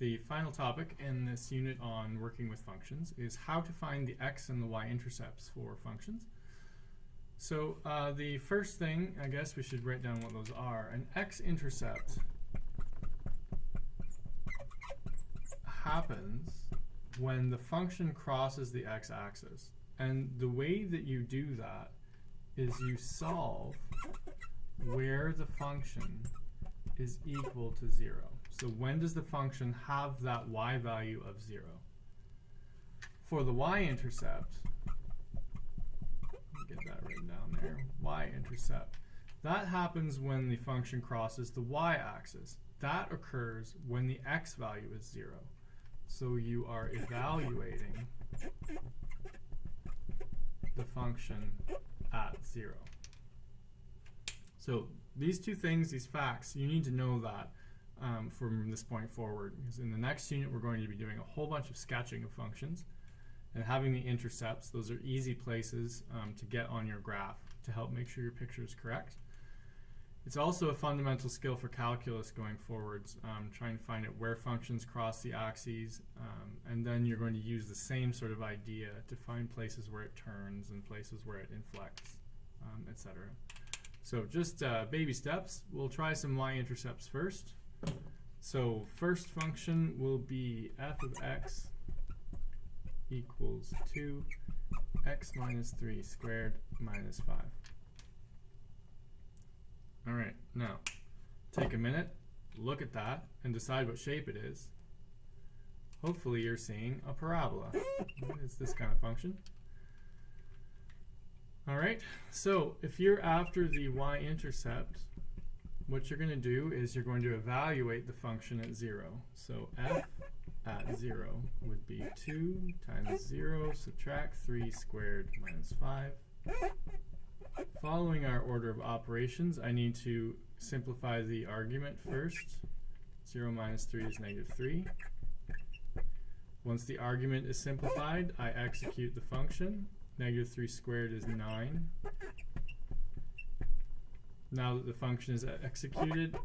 the final topic in this unit on working with functions is how to find the x and the y-intercepts for functions. So the first thing, I guess we should write down what those are. An x-intercept happens when the function crosses the x-axis. And the way that you do that is you solve where the function is equal to 0. So when does the function have that y value of 0? For the y-intercept, get that written down there, y-intercept, that happens when the function crosses the y-axis. That occurs when the x value is 0. So you are evaluating the function at 0. So these two things, these facts, you need to know that from this point forward, because in the next unit we're going to be doing a whole bunch of sketching of functions and having the intercepts. Those are easy places to get on your graph to help make sure your picture is correct. It's also a fundamental skill for calculus going forwards, trying to find out where functions cross the axes, and then you're going to use the same sort of idea to find places where it turns and places where it inflects, etc. So just baby steps. We'll try some y-intercepts first. So first function will be f of x equals 2 x minus 3 squared minus 5. All right, now take a minute, look at that, and decide what shape it is. Hopefully you're seeing a parabola. It's this kind of function. All right, so if you're after the y-intercept, what you're going to do is you're going to evaluate the function at 0. So f at 0 would be 2 times 0 subtract 3 squared minus 5. Following our order of operations, I need to simplify the argument first. 0 minus 3 is negative 3. Once the argument is simplified, I execute the function. Negative 3 squared is 9. Now that the function is executed,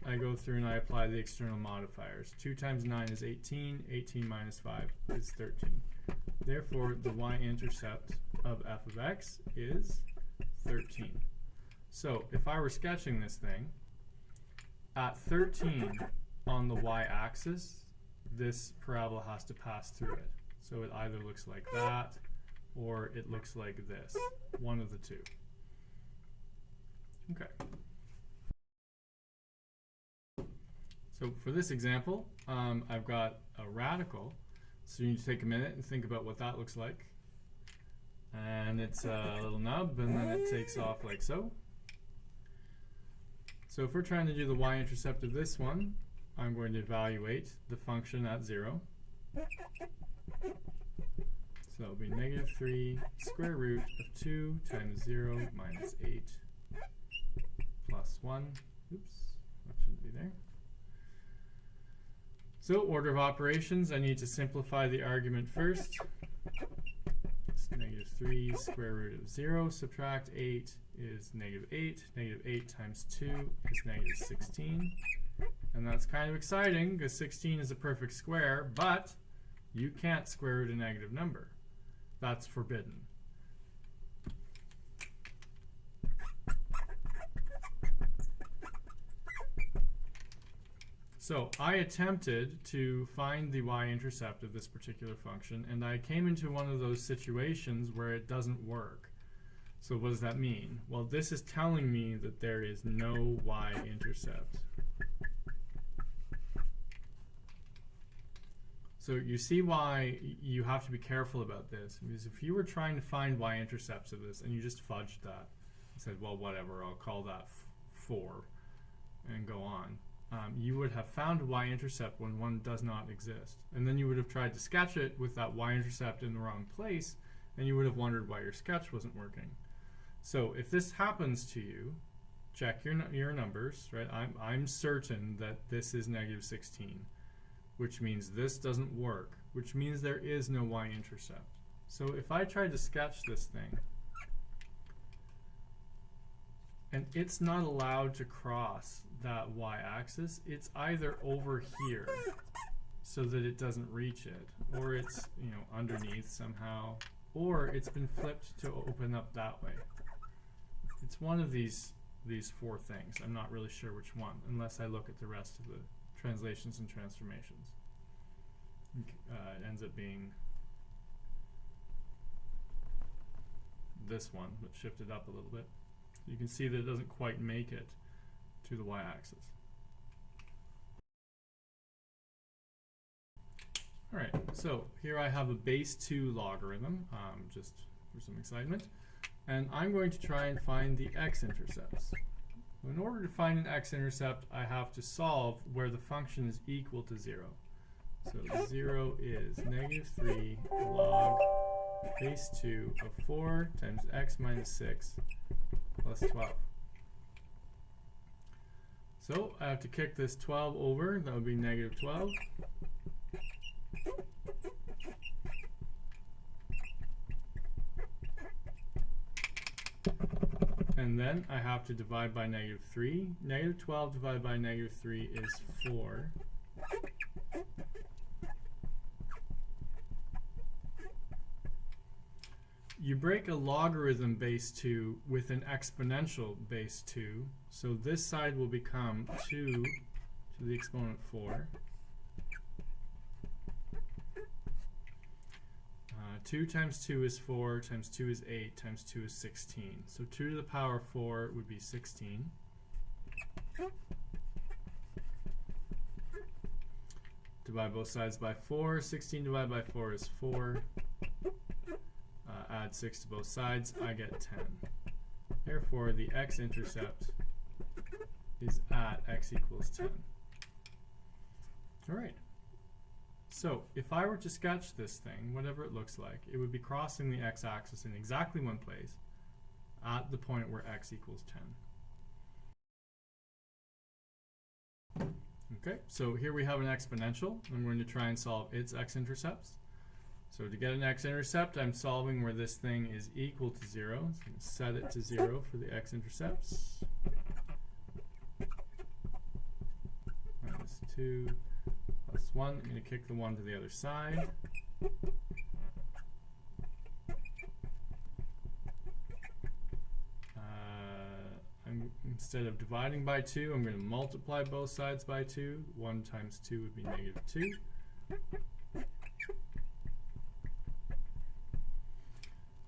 I go through and I apply the external modifiers. 2 times 9 is 18. 18 minus 5 is 13. Therefore, the y-intercept of f of x is 13. So if I were sketching this thing, at 13 on the y-axis, this parabola has to pass through it. So it either looks like that or it looks like this, one of the two. Okay. So for this example, I've got a radical. So you need to take a minute and think about what that looks like. And it's a little nub, and then it takes off like so. So if we're trying to do the y-intercept of this one, I'm going to evaluate the function at 0. So it'll be negative 3 square root of 2 times 0 minus 8 plus 1. Oops, that shouldn't be there. So order of operations, I need to simplify the argument first. It's negative 3 square root of 0 subtract 8 is negative 8. Negative 8 times 2 is negative 16. And that's kind of exciting because 16 is a perfect square, but you can't square root a negative number. That's forbidden. So I attempted to find the y-intercept of this particular function, and I came into one of those situations where it doesn't work. So what does that mean? Well, this is telling me that there is no y-intercept. So you see why you have to be careful about this, because if you were trying to find y-intercepts of this and you just fudged that and said, well, whatever, I'll call that 4 and go on, you would have found a y-intercept when one does not exist. And then you would have tried to sketch it with that y-intercept in the wrong place, and you would have wondered why your sketch wasn't working. So if this happens to you, check your numbers, right? I'm certain that this is negative 16. Which means this doesn't work, which means there is no y-intercept. So if I tried to sketch this thing, and it's not allowed to cross that y-axis, it's either over here. so that it doesn't reach it, or it's, you know, underneath somehow, or it's been flipped to open up that way. It's one of these four things. I'm not really sure which one, unless I look at the rest of the translations and transformations. It ends up being this one, but shifted up a little bit. You can see that it doesn't quite make it to the y-axis. All right, so here I have a base 2 logarithm, just for some excitement, and I'm going to try and find the x-intercepts. In order to find an x-intercept, I have to solve where the function is equal to 0. So 0 is -3 log base 2 of 4 times x minus 6 plus 12. So I have to kick this 12 over, that would be -12. And then I have to divide by -3. -12 divided by -3 is 4. You break a logarithm base 2 with an exponential base 2, so this side will become 2 to the exponent 4. 2 times 2 is 4, times 2 is 8, times 2 is 16. So 2 to the power 4 would be 16. Divide both sides by 4. 16 divided by 4 is 4. Add 6 to both sides, I get 10. Therefore, the x-intercept is at x equals 10. All right. So if I were to sketch this thing, whatever it looks like, it would be crossing the x-axis in exactly one place at the point where x equals 10. Okay, so here we have an exponential. I'm going to try and solve its x-intercepts. So to get an x-intercept, I'm solving where this thing is equal to 0. So I'm going to set it to 0 for the x-intercepts. Minus 2 plus 1. I'm going to kick the 1 to the other side. Instead of dividing by 2, I'm going to multiply both sides by 2. 1 times 2 would be -2.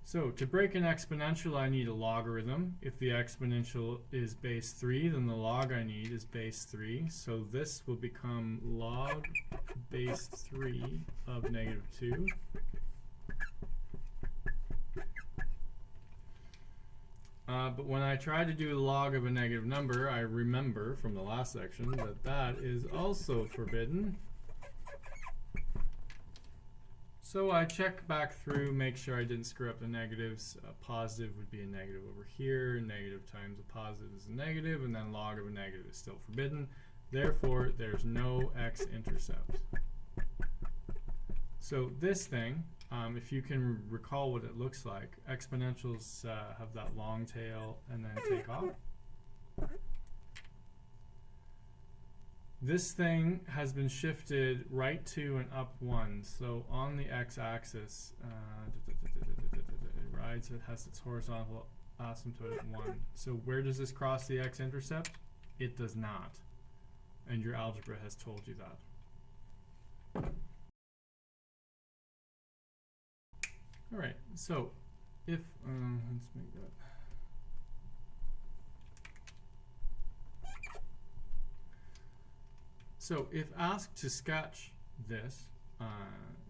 So to break an exponential, I need a logarithm. If the exponential is base 3, then the log I need is base 3. So this will become log base 3 of -2. But when I try to do the log of a negative number, I remember from the last section that that is also forbidden. So I check back through, make sure I didn't screw up the negatives. A positive would be a negative over here. Negative times a positive is a negative, and then log of a negative is still forbidden. Therefore, there's no x-intercept. So this thing, if you can recall what it looks like, exponentials have that long tail and then take off. This thing has been shifted right 2 and up 1. So on the x-axis, it has its horizontal asymptote at 1. So where does this cross the x-intercept? It does not. And your algebra has told you that. All right, so if, let's make that. So if asked to sketch this,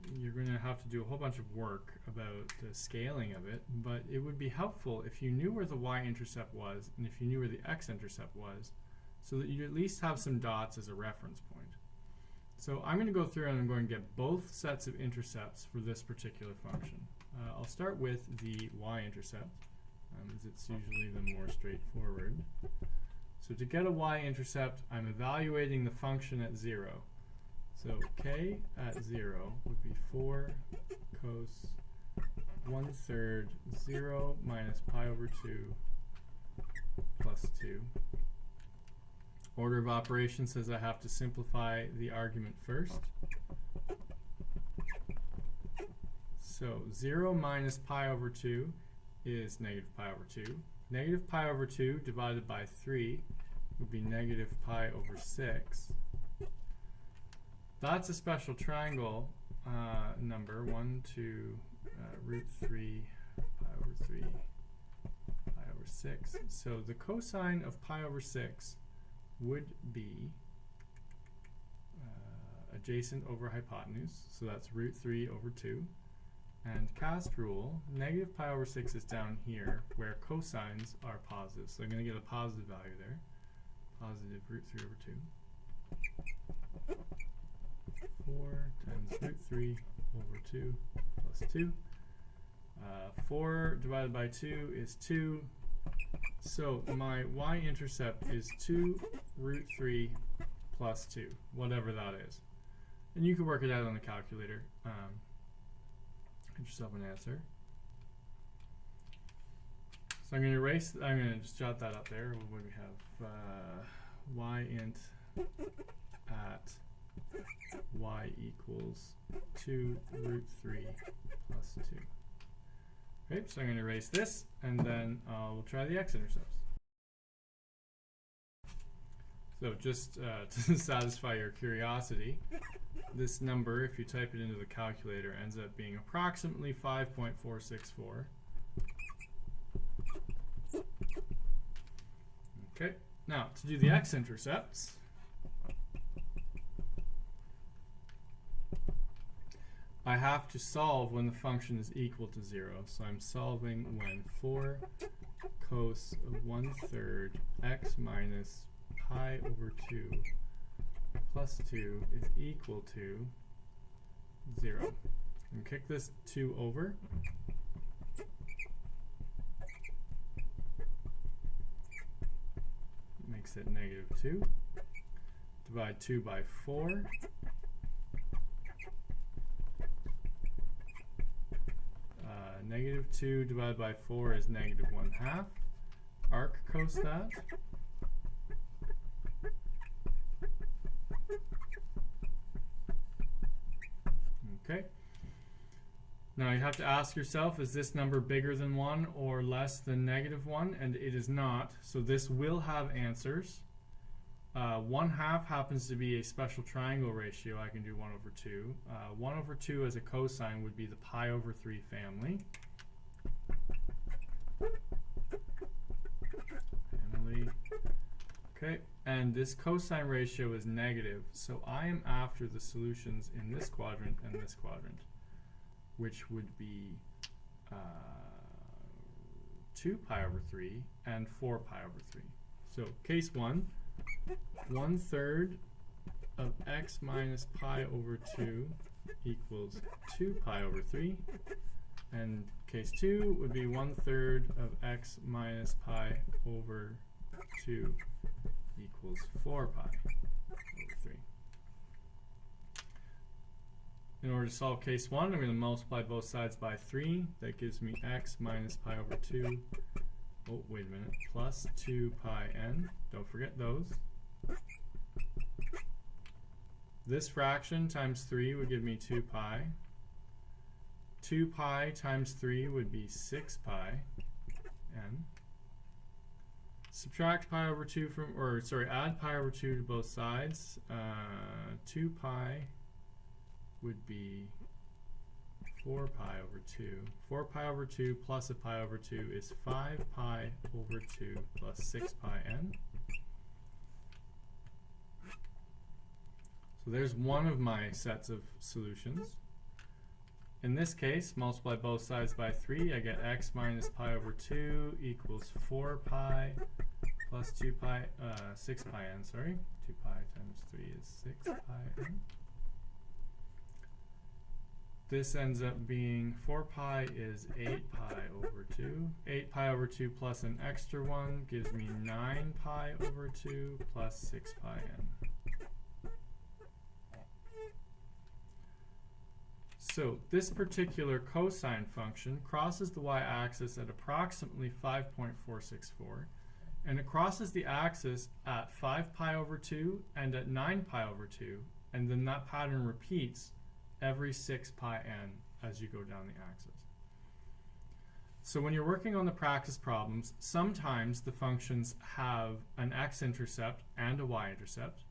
you're going to have to do a whole bunch of work about the scaling of it, but it would be helpful if you knew where the y-intercept was and if you knew where the x-intercept was, so that you at least have some dots as a reference point. So I'm going to go through and I'm going to get both sets of intercepts for this particular function. I'll start with the y-intercept, as it's usually the more straightforward. So to get a y-intercept, I'm evaluating the function at 0. So k at 0 would be 4 cos 1/3 0 minus pi over 2 plus 2. Order of operations says I have to simplify the argument first. So 0 minus pi over 2 is negative pi over 2. Negative pi over 2 divided by 3 would be negative pi over 6. That's a special triangle number, 1, 2, root 3, pi over 3, pi over 6. So the cosine of pi over 6 would be adjacent over hypotenuse, so that's root 3 over 2. And cast rule, negative pi over 6 is down here where cosines are positive. So I'm going to get a positive value there. Positive root 3 over 2. 4 times root 3 over 2 plus 2. 4 divided by 2 is 2. So my y-intercept is 2 root 3 plus 2, whatever that is. And you can work it out on the calculator. Get yourself an answer. So I'm going to erase, I'm going to just jot that up there. What do we have? Y-int at y equals 2 root 3 plus 2. Okay, so I'm going to erase this, and then we'll try the X-intercepts. So just to satisfy your curiosity, this number, if you type it into the calculator, ends up being approximately 5.464. Okay, now to do the X-intercepts, I have to solve when the function is equal to 0. So I'm solving when 4 cos of 1/3 x minus pi over 2 plus 2 is equal to 0. And kick this 2 over. Makes it negative 2. Divide 2 by 4. Negative 2 divided by 4 is negative 1/2. Arc cos that. Okay. Now you have to ask yourself, is this number bigger than 1 or less than negative 1? And it is not. So this will have answers. 1/2 happens to be a special triangle ratio. I can do 1 over 2. 1 over 2 as a cosine would be the pi over 3 family. Okay, and this cosine ratio is negative, so I am after the solutions in this quadrant and this quadrant, which would be 2 pi over 3 and 4 pi over 3. So case 1, 1/3 of x minus pi over 2 equals 2 pi over 3. And case 2 would be 1/3 of x minus pi over 2 equals 4 pi over 3. In order to solve case 1, I'm going to multiply both sides by 3. That gives me x minus pi over 2. Oh, wait a minute. Plus 2 pi n. Don't forget those. This fraction times 3 would give me 2 pi. 2 pi times 3 would be 6 pi n. Subtract pi over 2 from, or sorry, add pi over 2 to both sides. 2 pi would be 4 pi over 2. 4 pi over 2 plus a pi over 2 is 5 pi over 2 plus 6 pi n. So there's one of my sets of solutions. In this case, multiply both sides by 3. I get x minus pi over 2 equals 4 pi plus 2 pi, 6 pi n, sorry. 2 pi times 3 is 6 pi n. This ends up being 4 pi is 8 pi over 2. 8 pi over 2 plus an extra 1 gives me 9 pi over 2 plus 6 pi n. So this particular cosine function crosses the y-axis at approximately 5.464, and it crosses the axis at 5 pi over 2 and at 9 pi over 2, and then that pattern repeats every 6 pi n as you go down the axis. So when you're working on the practice problems, sometimes the functions have an X-intercept and a Y-intercept.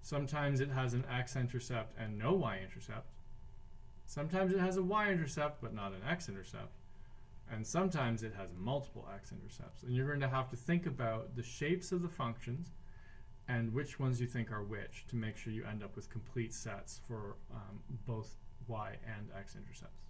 Sometimes it has an X-intercept and no Y-intercept. Sometimes it has a Y-intercept but not an X-intercept. And sometimes it has multiple X-intercepts. And you're going to have to think about the shapes of the functions and which ones you think are which to make sure you end up with complete sets for both Y and X-intercepts.